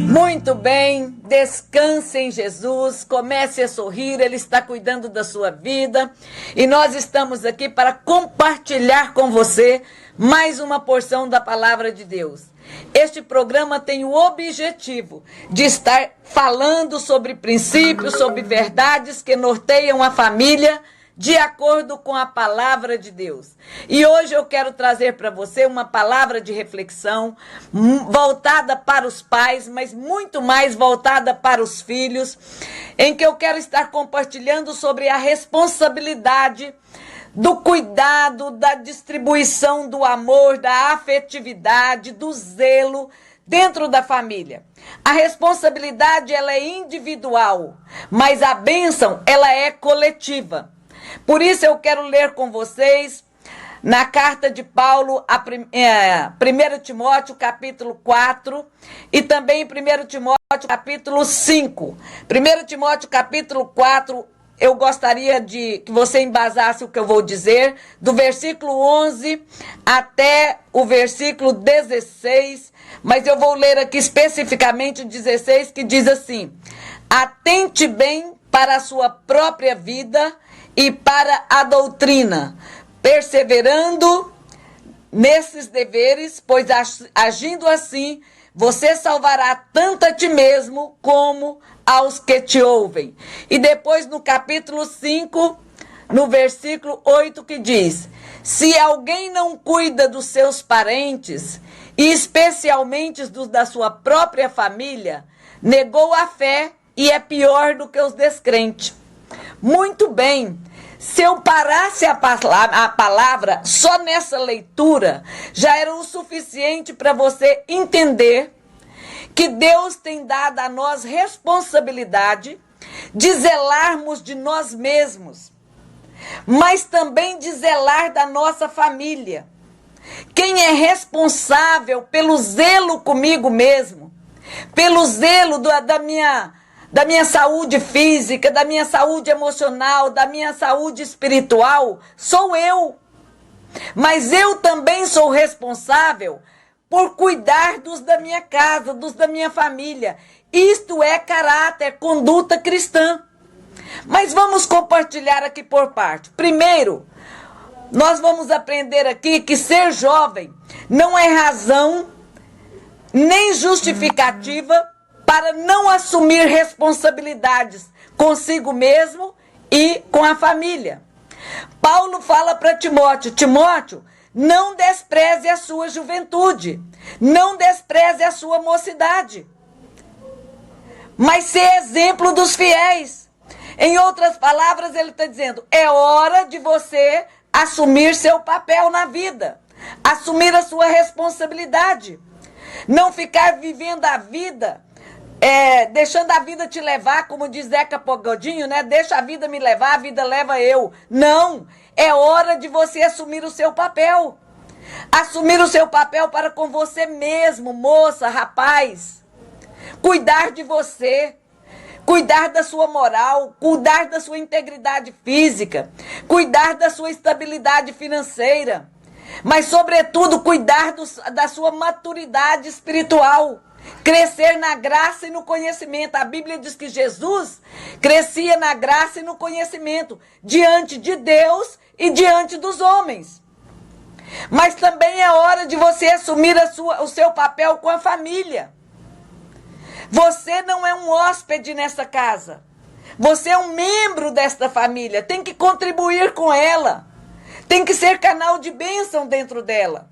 Muito bem, descanse em Jesus, comece a sorrir, Ele está cuidando da sua vida e nós estamos aqui para compartilhar com você mais uma porção da Palavra de Deus. Este programa tem o objetivo de estar falando sobre princípios, sobre verdades que norteiam a família de acordo com a Palavra de Deus. E hoje eu quero trazer para você uma palavra de reflexão voltada para os pais, mas muito mais voltada para os filhos, em que eu quero estar compartilhando sobre a responsabilidade do cuidado, da distribuição do amor, da afetividade, do zelo dentro da família. A responsabilidade ela é individual, mas a bênção ela é coletiva. Por isso eu quero ler com vocês na carta de Paulo, 1 Timóteo capítulo 4 e também 1 Timóteo capítulo 5. 1 Timóteo capítulo 4, eu gostaria de que você embasasse o que eu vou dizer, do versículo 11 até o versículo 16, mas eu vou ler aqui especificamente o 16, que diz assim: atente bem para a sua própria vida e para a doutrina, perseverando nesses deveres, pois agindo assim, você salvará tanto a ti mesmo como aos que te ouvem. E depois no capítulo 5, no versículo 8, que diz: se alguém não cuida dos seus parentes, e especialmente dos da sua própria família, negou a fé e é pior do que os descrentes. Muito bem, se eu parasse a palavra só nessa leitura, já era o suficiente para você entender que Deus tem dado a nós responsabilidade de zelarmos de nós mesmos, mas também de zelar da nossa família. Quem é responsável pelo zelo comigo mesmo, pelo zelo da minha saúde física, da minha saúde emocional, da minha saúde espiritual, sou eu. Mas eu também sou responsável por cuidar dos da minha casa, dos da minha família. Isto é caráter, conduta cristã. Mas vamos compartilhar aqui por parte. Primeiro, nós vamos aprender aqui que ser jovem não é razão nem justificativa para não assumir responsabilidades consigo mesmo e com a família. Paulo fala para Timóteo: Timóteo, não despreze a sua juventude, não despreze a sua mocidade, mas ser exemplo dos fiéis. Em outras palavras, ele está dizendo: é hora de você assumir seu papel na vida, assumir a sua responsabilidade, não ficar vivendo a vida deixando a vida te levar, como diz Zeca Pogodinho, né? Deixa a vida me levar, a vida leva eu. Não, é hora de você assumir o seu papel. Assumir o seu papel para com você mesmo, moça, rapaz. Cuidar de você, cuidar da sua moral, cuidar da sua integridade física, cuidar da sua estabilidade financeira, mas sobretudo cuidar da sua maturidade espiritual. Crescer na graça e no conhecimento. A Bíblia diz que Jesus crescia na graça e no conhecimento, diante de Deus e diante dos homens. Mas também é hora de você assumir o seu papel com a família. Você não é um hóspede nessa casa. Você é um membro desta família. Tem que contribuir com ela. Tem que ser canal de bênção dentro dela.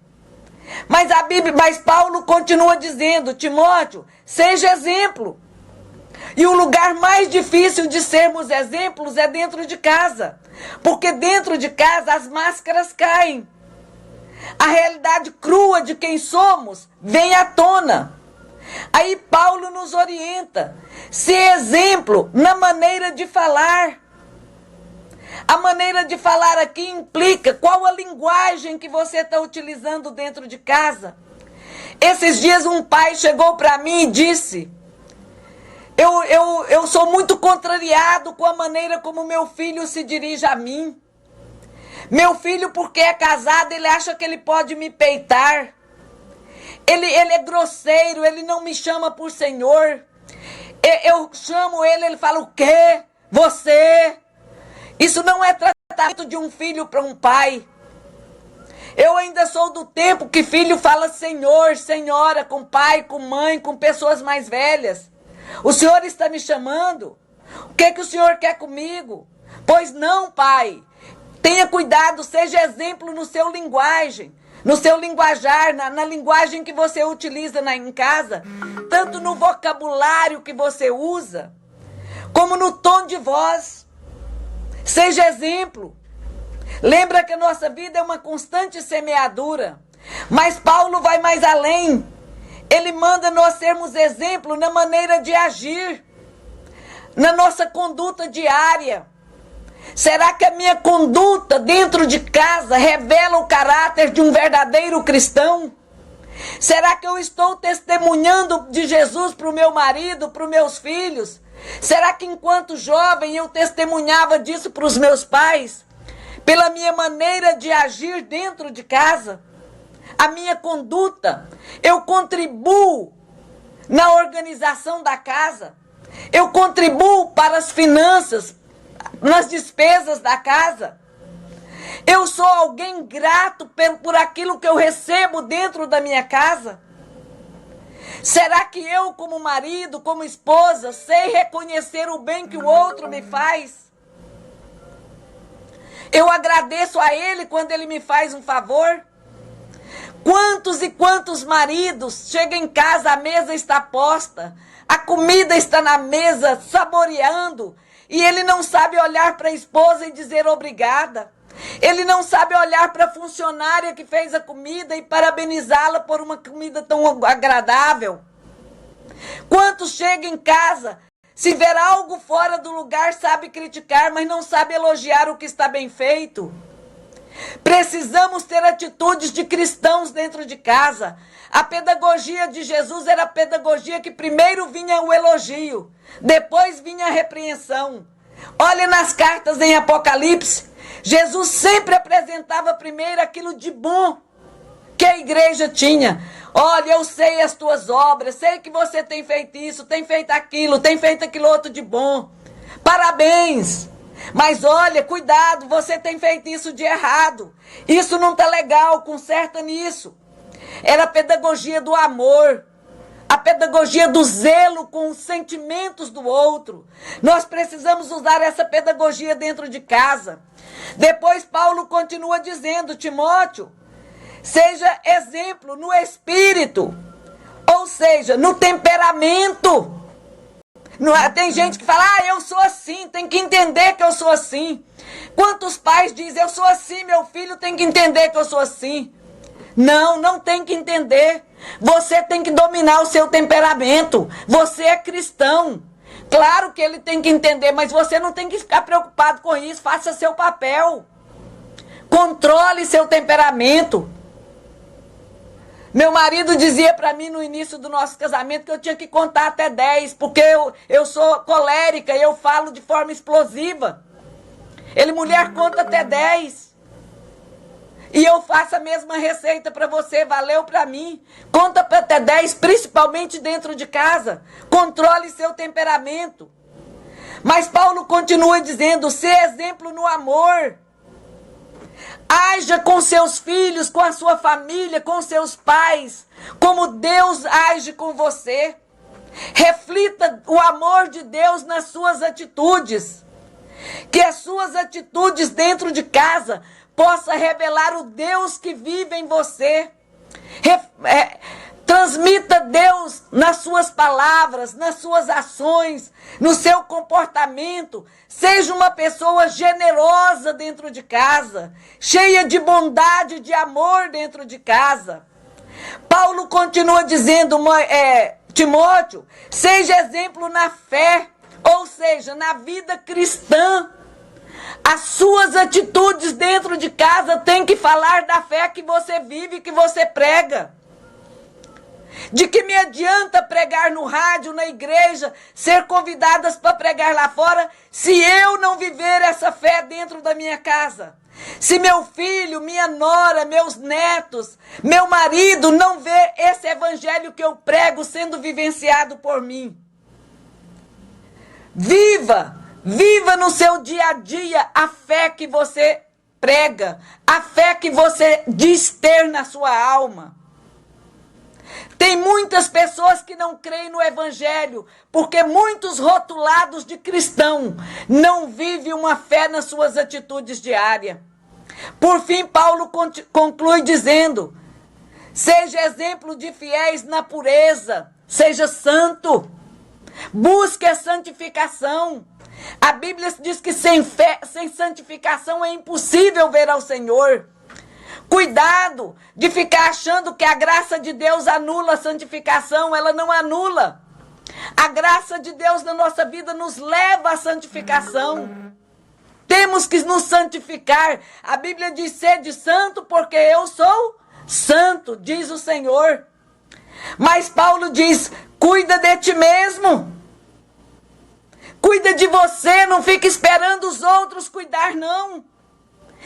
Mas Paulo continua dizendo: Timóteo, seja exemplo. E o lugar mais difícil de sermos exemplos é dentro de casa. Porque dentro de casa as máscaras caem. A realidade crua de quem somos vem à tona. Aí Paulo nos orienta: ser exemplo na maneira de falar. A maneira de falar aqui implica qual a linguagem que você está utilizando dentro de casa. Esses dias um pai chegou para mim e disse: eu sou muito contrariado com a maneira como meu filho se dirige a mim. Meu filho, porque é casado, ele acha que ele pode me peitar. Ele é grosseiro, ele não me chama por Senhor. Eu chamo ele fala, o quê? Você? Isso não é tratamento de um filho para um pai. Eu ainda sou do tempo que filho fala Senhor, Senhora, com pai, com mãe, com pessoas mais velhas. O Senhor está me chamando? O que o Senhor quer comigo? Pois não, pai. Tenha cuidado, seja exemplo no seu linguagem, no seu linguajar, na linguagem que você utiliza em casa, tanto no vocabulário que você usa, como no tom de voz. Seja exemplo. Lembra que a nossa vida é uma constante semeadura. Mas Paulo vai mais além. Ele manda nós sermos exemplo na maneira de agir, na nossa conduta diária. Será que a minha conduta dentro de casa revela o caráter de um verdadeiro cristão? Será que eu estou testemunhando de Jesus para o meu marido, para os meus filhos? Será que enquanto jovem eu testemunhava disso para os meus pais? Pela minha maneira de agir dentro de casa, a minha conduta, eu contribuo na organização da casa, eu contribuo para as finanças, nas despesas da casa. Eu sou alguém grato por aquilo que eu recebo dentro da minha casa. Será que eu, como marido, como esposa, sei reconhecer o bem que o outro me faz? Eu agradeço a ele quando ele me faz um favor? Quantos e quantos maridos chegam em casa, a mesa está posta, a comida está na mesa, saboreando, e ele não sabe olhar para a esposa e dizer obrigada. Ele não sabe olhar para a funcionária que fez a comida e parabenizá-la por uma comida tão agradável. Quantos chegam em casa, se ver algo fora do lugar, sabe criticar, mas não sabe elogiar o que está bem feito? Precisamos ter atitudes de cristãos dentro de casa. A pedagogia de Jesus era a pedagogia que primeiro vinha o elogio, depois vinha a repreensão. Olha nas cartas em Apocalipse, Jesus sempre apresentava primeiro aquilo de bom que a igreja tinha. Olha, eu sei as tuas obras, sei que você tem feito isso, tem feito aquilo outro de bom. Parabéns! Mas olha, cuidado, você tem feito isso de errado. Isso não está legal, conserta nisso. Era a pedagogia do amor, a pedagogia do zelo com os sentimentos do outro. Nós precisamos usar essa pedagogia dentro de casa. Depois Paulo continua dizendo, Timóteo, seja exemplo no espírito, ou seja, no temperamento. Tem gente que fala, eu sou assim, tem que entender que eu sou assim. Quantos pais dizem, eu sou assim, meu filho tem que entender que eu sou assim. Não tem que entender. Você tem que dominar o seu temperamento. Você é cristão. Claro que ele tem que entender, mas você não tem que ficar preocupado com isso. Faça seu papel. Controle seu temperamento. Meu marido dizia para mim no início do nosso casamento que eu tinha que contar até 10, porque eu sou colérica e eu falo de forma explosiva. Ele, mulher, conta até 10. E eu faço a mesma receita para você, valeu para mim. Conta até 10, principalmente dentro de casa. Controle seu temperamento. Mas Paulo continua dizendo, ser exemplo no amor. Haja com seus filhos, com a sua família, com seus pais, como Deus age com você. Reflita o amor de Deus nas suas atitudes. Que as suas atitudes dentro de casa possa revelar o Deus que vive em você. Transmita Deus nas suas palavras, nas suas ações, no seu comportamento. Seja uma pessoa generosa dentro de casa, cheia de bondade, de amor dentro de casa. Paulo continua dizendo, Timóteo, seja exemplo na fé, ou seja, na vida cristã. As suas atitudes dentro de casa têm que falar da fé que você vive, que você prega. De que me adianta pregar no rádio, na igreja, ser convidadas para pregar lá fora, se eu não viver essa fé dentro da minha casa? Se meu filho, minha nora, meus netos, meu marido não vê esse evangelho que eu prego sendo vivenciado por mim. Viva no seu dia a dia a fé que você prega, a fé que você diz ter na sua alma. Tem muitas pessoas que não creem no evangelho, porque muitos rotulados de cristão não vivem uma fé nas suas atitudes diárias. Por fim, Paulo conclui dizendo: seja exemplo de fiéis na pureza, seja santo, busque a santificação. A Bíblia diz que sem fé, sem santificação é impossível ver ao Senhor. Cuidado de ficar achando que a graça de Deus anula a santificação. Ela não anula. A graça de Deus na nossa vida nos leva à santificação. Temos que nos santificar. A Bíblia diz: sede santo porque eu sou santo, diz o Senhor. Mas Paulo diz: cuida de ti mesmo. Cuida de você, não fique esperando os outros cuidar, não.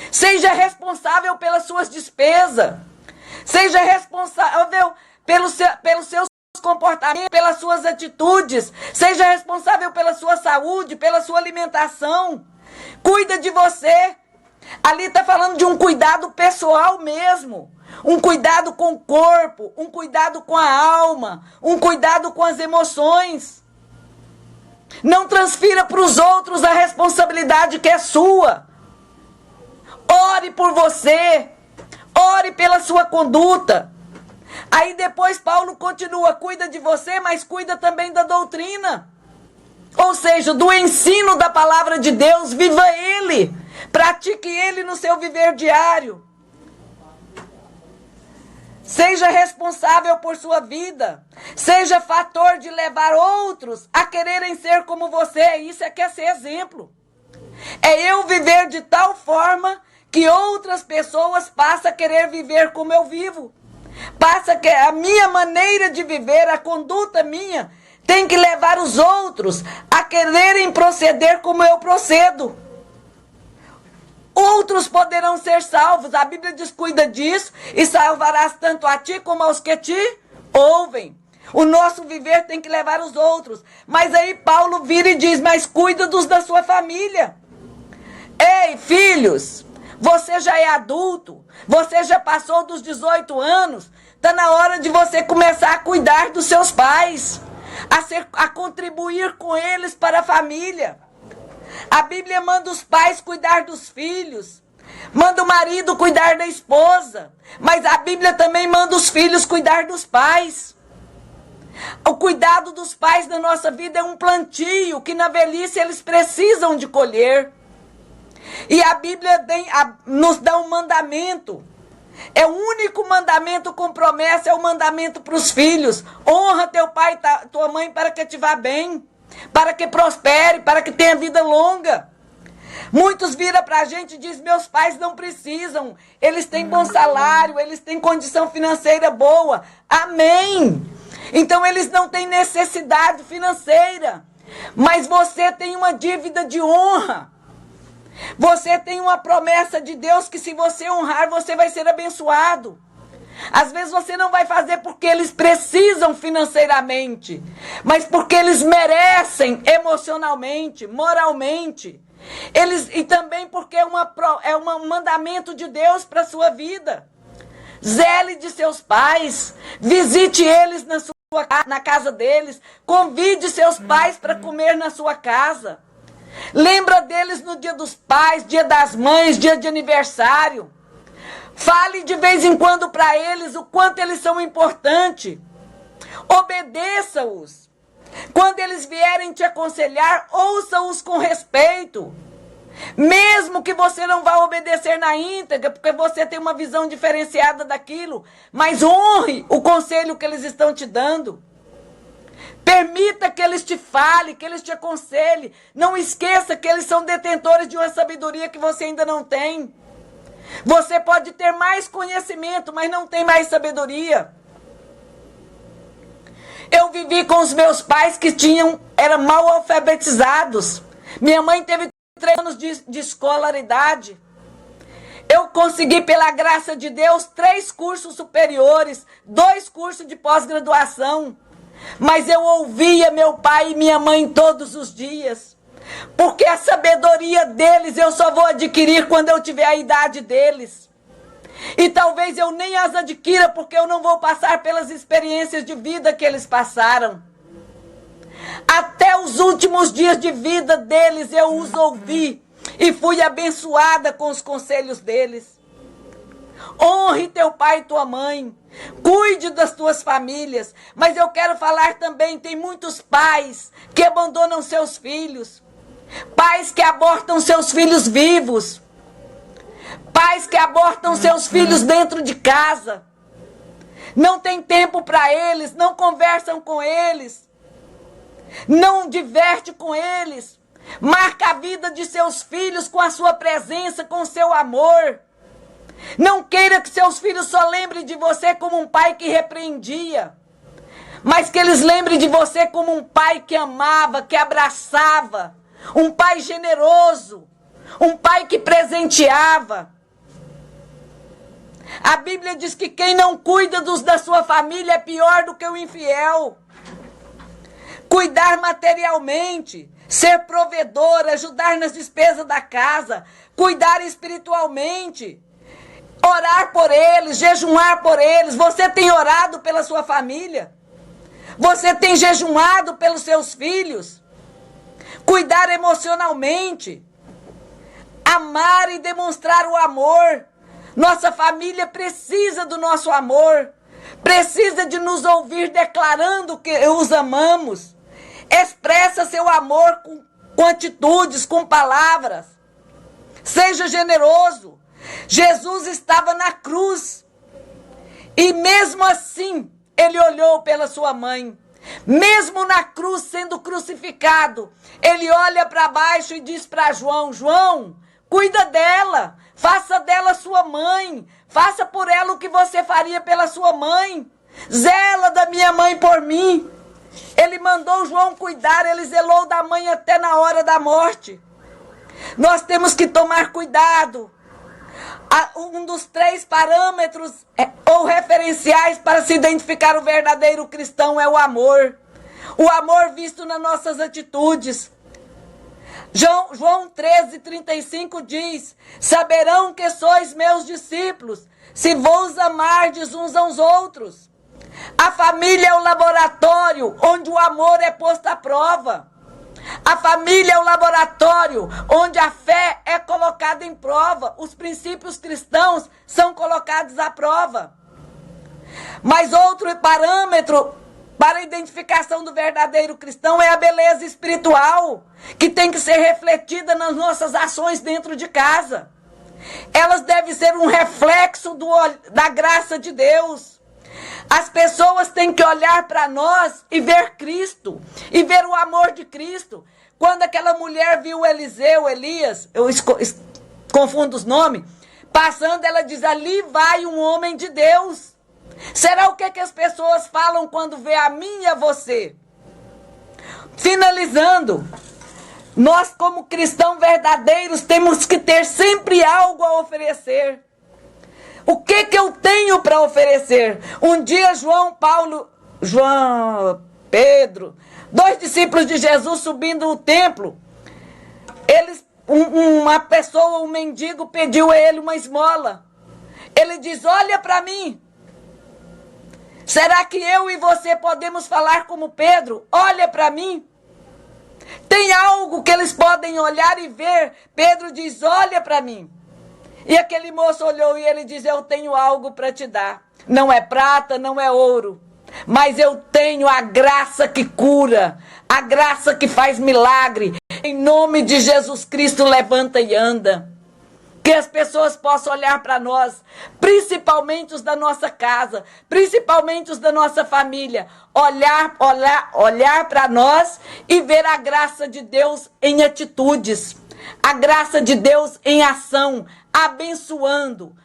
Seja responsável pelas suas despesas. Seja responsável pelos seus comportamentos, pelas suas atitudes. Seja responsável pela sua saúde, pela sua alimentação. Cuida de você. Ali está falando de um cuidado pessoal mesmo. Um cuidado com o corpo, um cuidado com a alma, um cuidado com as emoções. Não transfira para os outros a responsabilidade que é sua. Ore por você. Ore pela sua conduta. Aí depois Paulo continua: cuida de você, mas cuida também da doutrina. Ou seja, do ensino da palavra de Deus. Viva ele. Pratique ele no seu viver diário. Seja responsável por sua vida. Seja fator de levar outros a quererem ser como você. Isso é que é ser exemplo. É eu viver de tal forma que outras pessoas passam a querer viver como eu vivo. Passa que a minha maneira de viver, a conduta minha, tem que levar os outros a quererem proceder como eu procedo. Outros poderão ser salvos. A Bíblia diz: cuida disso e salvarás tanto a ti como aos que te ouvem. O nosso viver tem que levar os outros. Mas aí Paulo vira e diz: mas cuida dos da sua família. Ei, filhos, você já é adulto, você já passou dos 18 anos, está na hora de você começar a cuidar dos seus pais, a contribuir com eles para a família. A Bíblia manda os pais cuidar dos filhos, manda o marido cuidar da esposa, mas a Bíblia também manda os filhos cuidar dos pais. O cuidado dos pais na nossa vida é um plantio que na velhice eles precisam de colher. E a Bíblia nos dá um mandamento. É o único mandamento com promessa, é o mandamento para os filhos. Honra teu pai e tua mãe para que te vá bem, para que prospere, para que tenha vida longa. Muitos viram para a gente e dizem: meus pais não precisam, eles têm bom salário, eles têm condição financeira boa. Amém! Então eles não têm necessidade financeira, mas você tem uma dívida de honra. Você tem uma promessa de Deus que se você honrar, você vai ser abençoado. Às vezes você não vai fazer porque eles precisam financeiramente, mas porque eles merecem emocionalmente, moralmente. E também porque é um mandamento de Deus para a sua vida. Zele de seus pais, visite eles na casa deles, convide seus pais para comer na sua casa. Lembra deles no dia dos pais, dia das mães, dia de aniversário. Fale de vez em quando para eles o quanto eles são importantes. Obedeça-os. Quando eles vierem te aconselhar, ouça-os com respeito. Mesmo que você não vá obedecer na íntegra, porque você tem uma visão diferenciada daquilo, mas honre o conselho que eles estão te dando. Permita que eles te falem, que eles te aconselhem. Não esqueça que eles são detentores de uma sabedoria que você ainda não tem. Você pode ter mais conhecimento, mas não tem mais sabedoria. Eu vivi com os meus pais que eram mal alfabetizados. Minha mãe teve 3 anos de escolaridade. Eu consegui, pela graça de Deus, 3 cursos superiores, 2 cursos de pós-graduação. Mas eu ouvia meu pai e minha mãe todos os dias. Porque a sabedoria deles eu só vou adquirir quando eu tiver a idade deles. E talvez eu nem as adquira porque eu não vou passar pelas experiências de vida que eles passaram. Até os últimos dias de vida deles eu os ouvi e fui abençoada com os conselhos deles. Honre teu pai e tua mãe. Cuide das tuas famílias. Mas eu quero falar também, tem muitos pais que abandonam seus filhos. Pais que abortam seus filhos vivos. Pais que abortam seus filhos dentro de casa. Não tem tempo para eles, não conversam com eles. Não diverte com eles. Marca a vida de seus filhos com a sua presença, com o seu amor. Não queira que seus filhos só lembrem de você como um pai que repreendia, mas que eles lembrem de você como um pai que amava, que abraçava, um pai generoso, um pai que presenteava. A Bíblia diz que quem não cuida da sua família é pior do que o infiel. Cuidar materialmente, ser provedor, ajudar nas despesas da casa, cuidar espiritualmente, orar por eles, jejuar por eles. Você tem orado pela sua família? Você tem jejuado pelos seus filhos? Cuidar emocionalmente, amar e demonstrar o amor. Nossa família precisa do nosso amor, precisa de nos ouvir declarando que os amamos. Expressa seu amor com atitudes, com palavras. Seja generoso. Jesus estava na cruz e mesmo assim ele olhou pela sua mãe. Mesmo na cruz, sendo crucificado, ele olha para baixo e diz para João: João, cuida dela, faça dela sua mãe, faça por ela o que você faria pela sua mãe. Zela da minha mãe por mim. Ele mandou João cuidar, ele zelou da mãe até na hora da morte. Nós temos que tomar cuidado. Um dos 3 parâmetros ou referenciais para se identificar o verdadeiro cristão é o amor. O amor visto nas nossas atitudes. João 13:35 diz: saberão que sois meus discípulos, se vos amardes uns aos outros. A família é o laboratório onde o amor é posto à prova. A família é o laboratório onde a fé é colocada em prova. Os princípios cristãos são colocados à prova. Mas outro parâmetro para a identificação do verdadeiro cristão é a beleza espiritual, que tem que ser refletida nas nossas ações dentro de casa. Elas devem ser um reflexo da graça de Deus. As pessoas têm que olhar para nós e ver Cristo, e ver o amor de Cristo. Quando aquela mulher viu Elias, eu confundo os nomes, passando, ela diz: ali vai um homem de Deus. Será o que as pessoas falam quando vê a mim e a você? Finalizando, nós como cristãos verdadeiros temos que ter sempre algo a oferecer. O que eu tenho para oferecer? Um dia Pedro, 2 discípulos de Jesus subindo o templo, uma pessoa, um mendigo, pediu a ele uma esmola. Ele diz: olha para mim. Será que eu e você podemos falar como Pedro? Olha para mim. Tem algo que eles podem olhar e ver. Pedro diz: olha para mim. E aquele moço olhou e ele diz: eu tenho algo para te dar. Não é prata, não é ouro, mas eu tenho a graça que cura, a graça que faz milagre. Em nome de Jesus Cristo, levanta e anda. Que as pessoas possam olhar para nós, principalmente os da nossa casa, principalmente os da nossa família, olhar para nós e ver a graça de Deus em atitudes, a graça de Deus em ação, abençoando.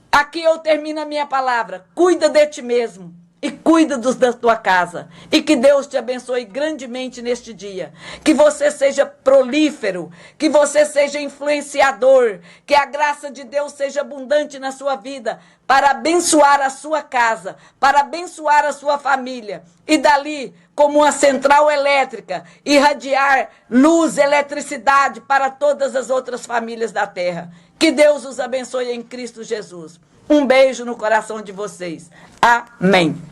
Aqui eu termino a minha palavra. Cuida de ti mesmo e cuida da tua casa. E que Deus te abençoe grandemente neste dia. Que você seja prolífero, que você seja influenciador, que a graça de Deus seja abundante na sua vida, para abençoar a sua casa, para abençoar a sua família. E dali, como uma central elétrica, irradiar luz, eletricidade para todas as outras famílias da terra. Que Deus os abençoe em Cristo Jesus. Um beijo no coração de vocês. Amém.